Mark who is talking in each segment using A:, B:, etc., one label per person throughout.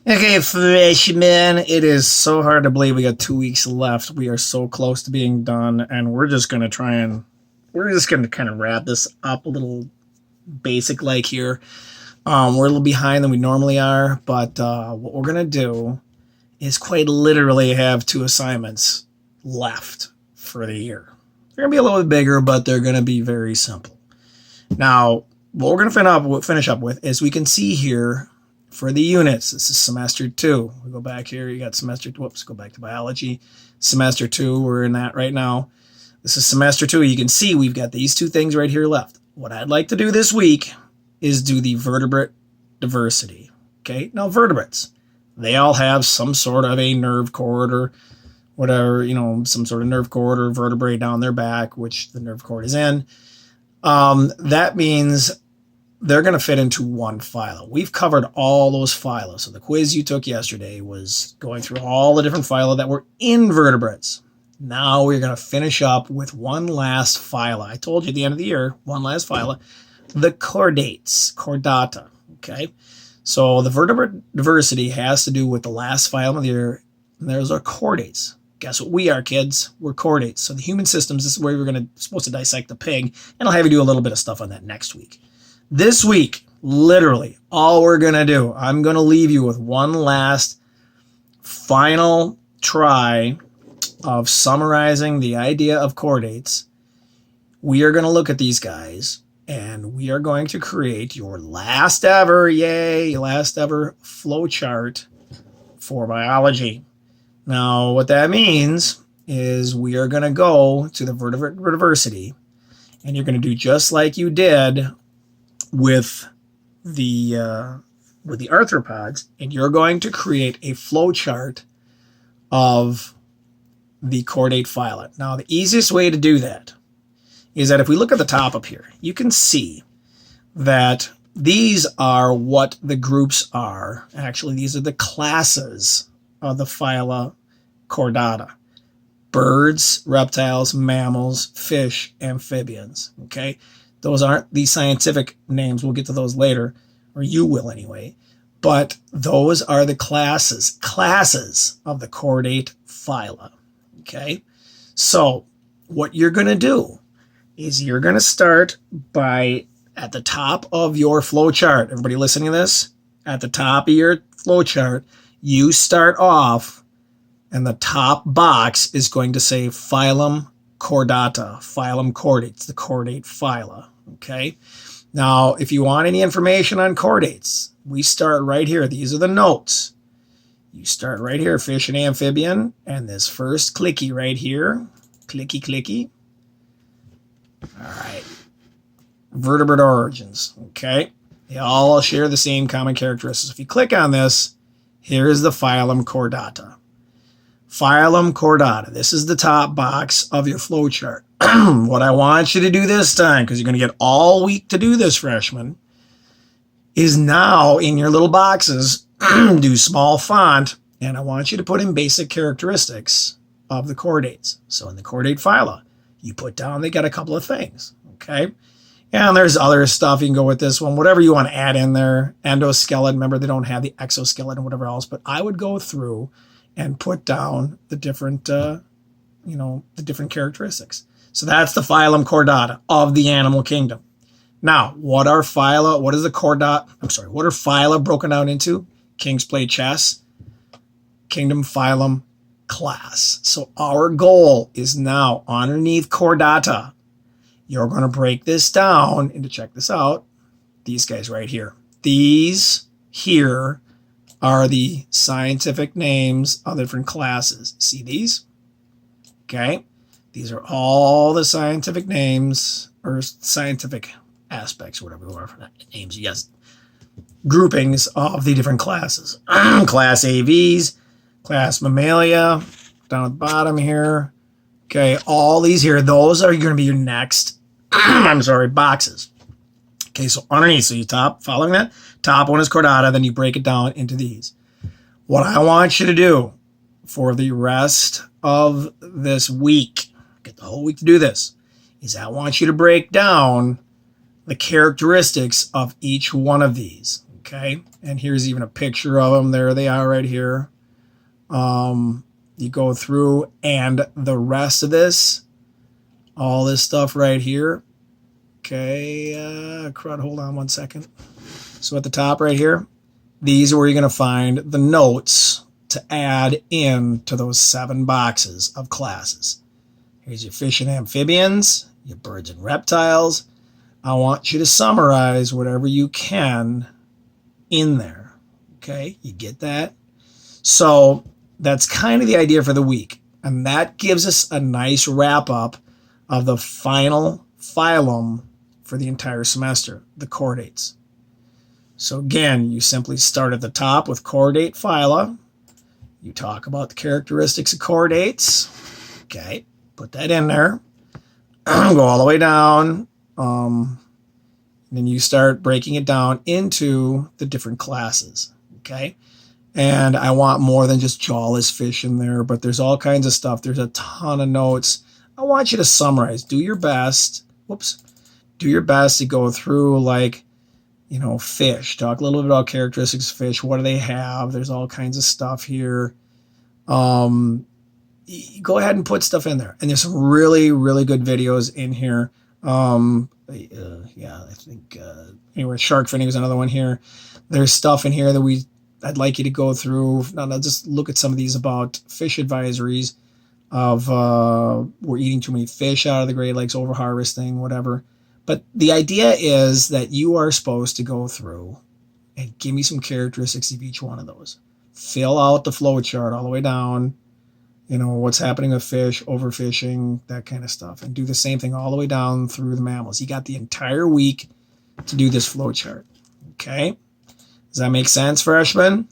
A: Okay, freshmen, it is so hard to believe we got 2 weeks left. We are so close to being done, and we're just gonna kind of wrap this up a little basic like here. We're a little behind than we normally are, but what we're gonna do is quite literally have two assignments left for the year. They're gonna be a little bit bigger, but they're gonna be very simple. Now, what we're gonna finish up with is we can see here for the units. This is semester 2. We go back here. You got semester. Whoops. Go back to biology. Semester 2. We're in that right now. This is semester 2. You can see we've got these two things right here left. What I'd like to do this week is do the vertebrate diversity. Okay. Now vertebrates, they all have some sort of a nerve cord or whatever, some sort of nerve cord or vertebrae down their back, which the nerve cord is in. That means they're going to fit into one phyla. We've covered all those phyla. So the quiz you took yesterday was going through all the different phyla that were invertebrates. Now we're going to finish up with one last phyla. I told you at the end of the year, one last phyla, the chordates, chordata. Okay. So the vertebrate diversity has to do with the last phylum of the year, and those are chordates. Guess what we are, kids? We're chordates. So the human systems, this is where we're supposed to dissect the pig, and I'll have you do a little bit of stuff on that next week. This week, literally, all we're going to do, I'm going to leave you with one last final try of summarizing the idea of chordates. We are going to look at these guys, and we are going to create your last ever flowchart for biology. Now, what that means is we are going to go to the vertebrate diversity, and you're going to do just like you did with the arthropods, and you're going to create a flowchart of the chordate phyla. Now, the easiest way to do that is that if we look at the top up here, you can see that these are what the groups are. Actually, these are the classes of the phyla Chordata: birds, reptiles, mammals, fish, amphibians. Okay. Those aren't the scientific names. We'll get to those later, or you will anyway. But those are the classes of the chordate phyla. Okay. So what you're going to do is you're going to start by at the top of your flowchart. Everybody listening to this? At the top of your flowchart, you start off, and the top box is going to say phylum Chordata, phylum chordates, the chordate phyla. Okay. Now, if you want any information on chordates, we start right here. These are the notes. You start right here, fish and amphibian, and this first clicky right here, clicky. All right. Vertebrate origins. Okay. They all share the same common characteristics. If you click on this, here's the phylum Chordata. Phylum Chordata. This is the top box of your flowchart. What I want you to do this time, because you're going to get all week to do this, freshmen, is now in your little boxes, do small font, and I want you to put in basic characteristics of the chordates. So in the chordate phyla, you put down, they got a couple of things, okay? And there's other stuff. You can go with this one, whatever you want to add in there. Endoskeleton, remember they don't have the exoskeleton and whatever else, but I would go through and put down the different, the different characteristics. So that's the phylum Chordata of the animal kingdom. Now, what are phyla broken down into? Kings play chess, kingdom, phylum, class. So our goal is now underneath Chordata. You're going to break this down into, check this out, these guys right here. These here are the scientific names of different classes. See these? Okay. These are all the scientific names or scientific aspects, whatever names, yes, groupings of the different classes. Class AVs, class Mammalia, down at the bottom here. Okay, all these here, those are going to be your next, boxes. Okay, so underneath, so you following that, top one is Chordata, then you break it down into these. What I want you to do for the rest of this week, get the whole week to do this, is I want you to break down the characteristics of each one of these. Okay, and here's even a picture of them. There they are right here. You go through, and the rest of this, all this stuff right here. Okay, crud, hold on one second. So at the top right here, these are where you're going to find the notes to add in to those 7 boxes of classes. Here's your fish and amphibians, your birds and reptiles. I want you to summarize whatever you can in there. Okay, you get that? So that's kind of the idea for the week. And that gives us a nice wrap up of the final phylum for the entire semester, the chordates. So again, you simply start at the top with chordate phyla. You talk about the characteristics of chordates. Okay, put that in there. Go all the way down. Then you start breaking it down into the different classes. Okay, and I want more than just jawless fish in there, but there's all kinds of stuff. There's a ton of notes. I want you to summarize. Do your best. Do your best to go through, like, you know, fish. Talk a little bit about characteristics of fish. What do they have? There's all kinds of stuff here. Go ahead and put stuff in there. And there's some really, really good videos in here. Yeah, I think, anyway, shark finning is another one here. There's stuff in here that I'd like you to go through. Now, just look at some of these about fish advisories of we're eating too many fish out of the Great Lakes, over harvesting, whatever. But the idea is that you are supposed to go through and give me some characteristics of each one of those. Fill out the flow chart all the way down. You know, what's happening with fish, overfishing, that kind of stuff. And do the same thing all the way down through the mammals. You got the entire week to do this flow chart. Okay? Does that make sense, freshmen?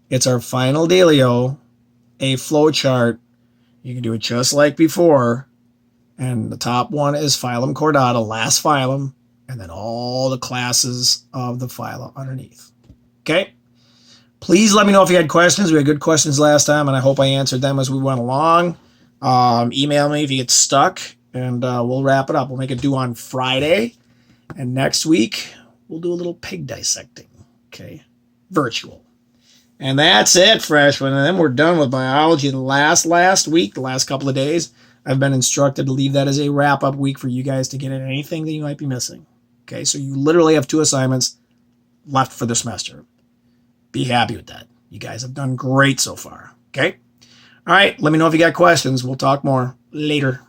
A: It's our final dealio, a flow chart. You can do it just like before. And the top one is phylum Chordata, last phylum, and then all the classes of the phyla underneath. Okay? Please let me know if you had questions. We had good questions last time, and I hope I answered them as we went along. Email me if you get stuck, and we'll wrap it up. We'll make it due on Friday, and next week we'll do a little pig dissecting. Okay? Virtual. And that's it, freshmen. And then we're done with biology. The last week, the last couple of days, I've been instructed to leave that as a wrap-up week for you guys to get in anything that you might be missing. Okay, so you literally have 2 assignments left for the semester. Be happy with that. You guys have done great so far. Okay? All right, let me know if you got questions. We'll talk more later.